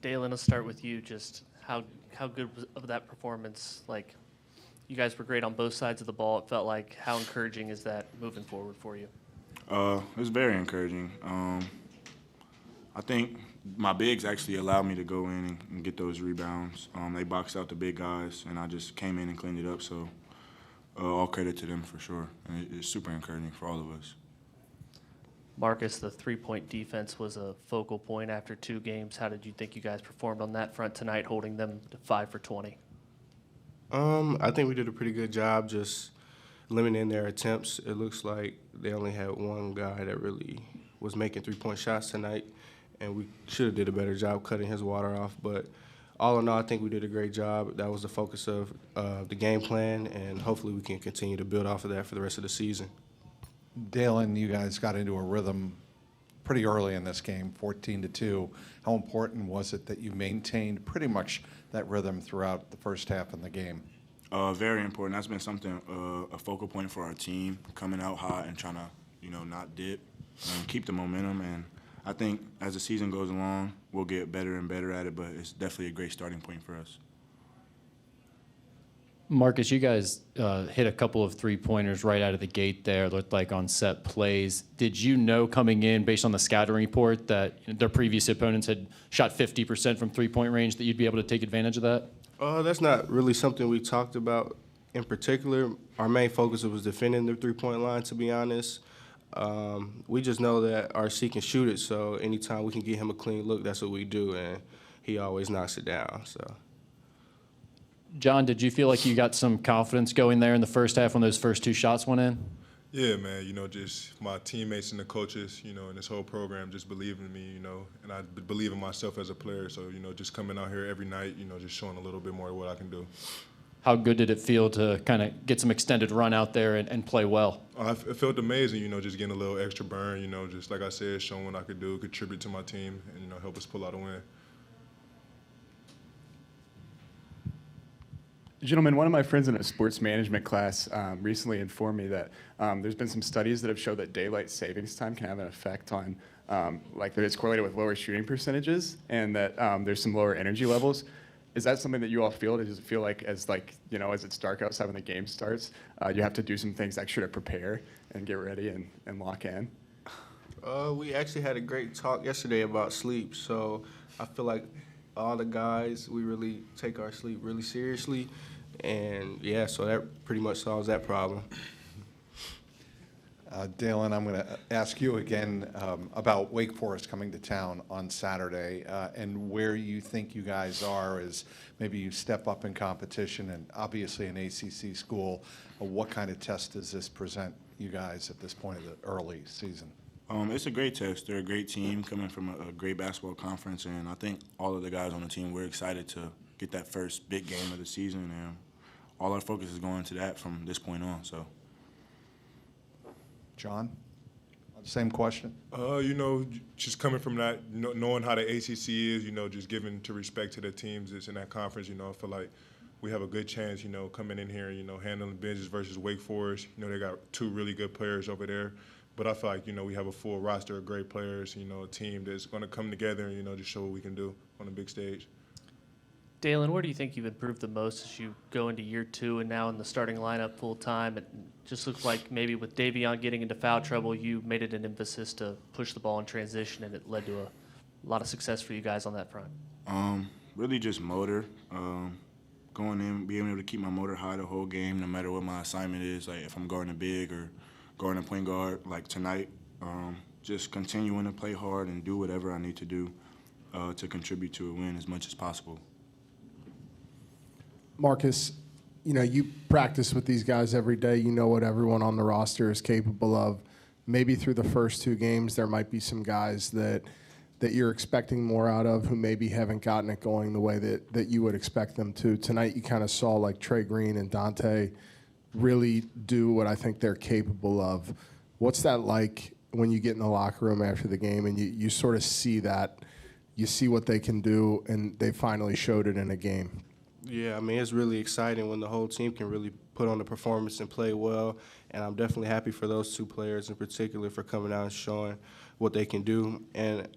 Dailyn, let's start with you. Just how good was of that performance? Like, you guys were great on both sides of the ball. It felt like, how encouraging is that moving forward for you? It's very encouraging. I think my bigs actually allowed me to go in and get those rebounds. They boxed out the big guys, and I just came in and cleaned it up. So all credit to them for sure. And it's super encouraging for all of us. Marcus, the three-point defense was a focal point after 2 games. How did you think you guys performed on that front tonight, holding them to 5 for 20? I think we did a pretty good job just limiting their attempts. It looks like they only had one guy that really was making three-point shots tonight, and we should have did a better job cutting his water off. But all in all, I think we did a great job. That was the focus of the game plan, and hopefully we can continue to build off of that for the rest of the season. Dailyn, you guys got into a rhythm pretty early in this game, 14-2. How important was it that you maintained pretty much that rhythm throughout the first half of the game? Very important. That's been something, a focal point for our team, coming out hot and trying to, not dip and keep the momentum. And I think as the season goes along, we'll get better and better at it, but it's definitely a great starting point for us. Marcus, you guys hit a couple of three-pointers right out of the gate there, looked like on set plays. Did you know coming in, based on the scouting report, that their previous opponents had shot 50% from three-point range, that you'd be able to take advantage of that? That's not really something we talked about in particular. Our main focus was defending the three-point line, to be honest. We just know that our C can shoot it, so anytime we can get him a clean look, that's what we do, and he always knocks it down. So. John, did you feel like you got some confidence going there in the first half when those first 2 shots went in? Yeah, man, just my teammates and the coaches, and this whole program just believe in me, and I believe in myself as a player. So, just coming out here every night, just showing a little bit more of what I can do. How good did it feel to kind of get some extended run out there and play well? It felt amazing, just getting a little extra burn, just like I said, showing what I could do, contribute to my team, and, help us pull out a win. Gentlemen, one of my friends in a sports management class recently informed me that there's been some studies that have showed that daylight savings time can have an effect on, like that it's correlated with lower shooting percentages and that there's some lower energy levels. Is that something that you all feel? Does it feel like as it's dark outside when the game starts, you have to do some things extra to prepare and get ready and lock in? We actually had a great talk yesterday about sleep, so I feel like all the guys, we really take our sleep really seriously, and yeah, so that pretty much solves that problem. Dailyn, I'm going to ask you again about Wake Forest coming to town on Saturday and where you think you guys are as maybe you step up in competition and obviously an ACC school. What kind of test does this present you guys at this point of the early season? It's a great test. They're a great team coming from a great basketball conference, and I think all of the guys on the team, we're excited to get that first big game of the season, and all our focus is going to that from this point on. So, John, same question. Just coming from that, knowing how the ACC is, just giving to respect to the teams that's in that conference, I feel like we have a good chance, coming in here, handling business versus Wake Forest. They got 2 really good players over there. But I feel like, we have a full roster of great players, a team that's going to come together and, just show what we can do on a big stage. Dailyn, where do you think you've improved the most as you go into year 2 and now in the starting lineup full time? It just looks like maybe with Davion getting into foul trouble, you made it an emphasis to push the ball in transition, and it led to a lot of success for you guys on that front. Really just motor. Going in, being able to keep my motor high the whole game, no matter what my assignment is, like if I'm guarding a big or guarding a point guard like tonight, just continuing to play hard and do whatever I need to do to contribute to a win as much as possible. Marcus, you practice with these guys every day. You know what everyone on the roster is capable of. Maybe through the first 2 games, there might be some guys that you're expecting more out of who maybe haven't gotten it going the way that you would expect them to. Tonight, you kind of saw like Trey Green and Dante really do what I think they're capable of. What's that like when you get in the locker room after the game and you sort of see that, you see what they can do, and they finally showed it in a game? Yeah, it's really exciting when the whole team can really put on the performance and play well, and I'm definitely happy for those 2 players in particular for coming out and showing what they can do. And,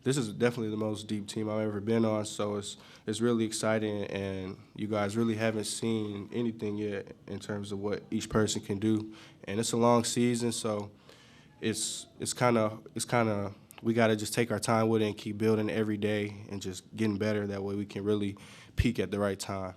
this is definitely the most deep team I've ever been on. So it's really exciting, and you guys really haven't seen anything yet in terms of what each person can do. And it's a long season, so it's kind of we got to just take our time with it and keep building every day and just getting better. That way we can really peak at the right time.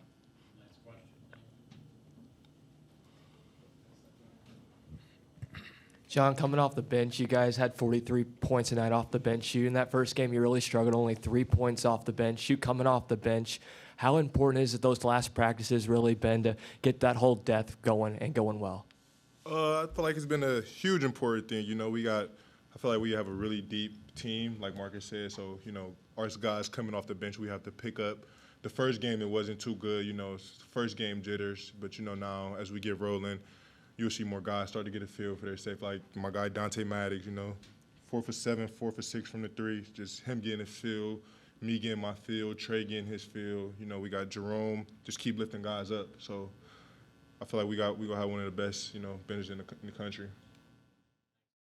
John, coming off the bench, you guys had 43 points a night off the bench. You in that first game, you really struggled, only 3 points off the bench. You coming off the bench, how important is it those last practices really been to get that whole depth going and going well? I feel like it's been a huge important thing. You know, I feel like we have a really deep team, like Marcus said. So, you know, our guys coming off the bench, we have to pick up. The first game, it wasn't too good. You know, first game jitters. But, you know, now as we get rolling, you'll see more guys start to get a feel for their safe. Like my guy Dante Maddox, you know, 4 for 7, 4 for 6 from the three. Just him getting a feel, me getting my feel, Trey getting his feel. You know, we got Jerome. Just keep lifting guys up. So I feel like we gonna have one of the best, you know, benches in the country.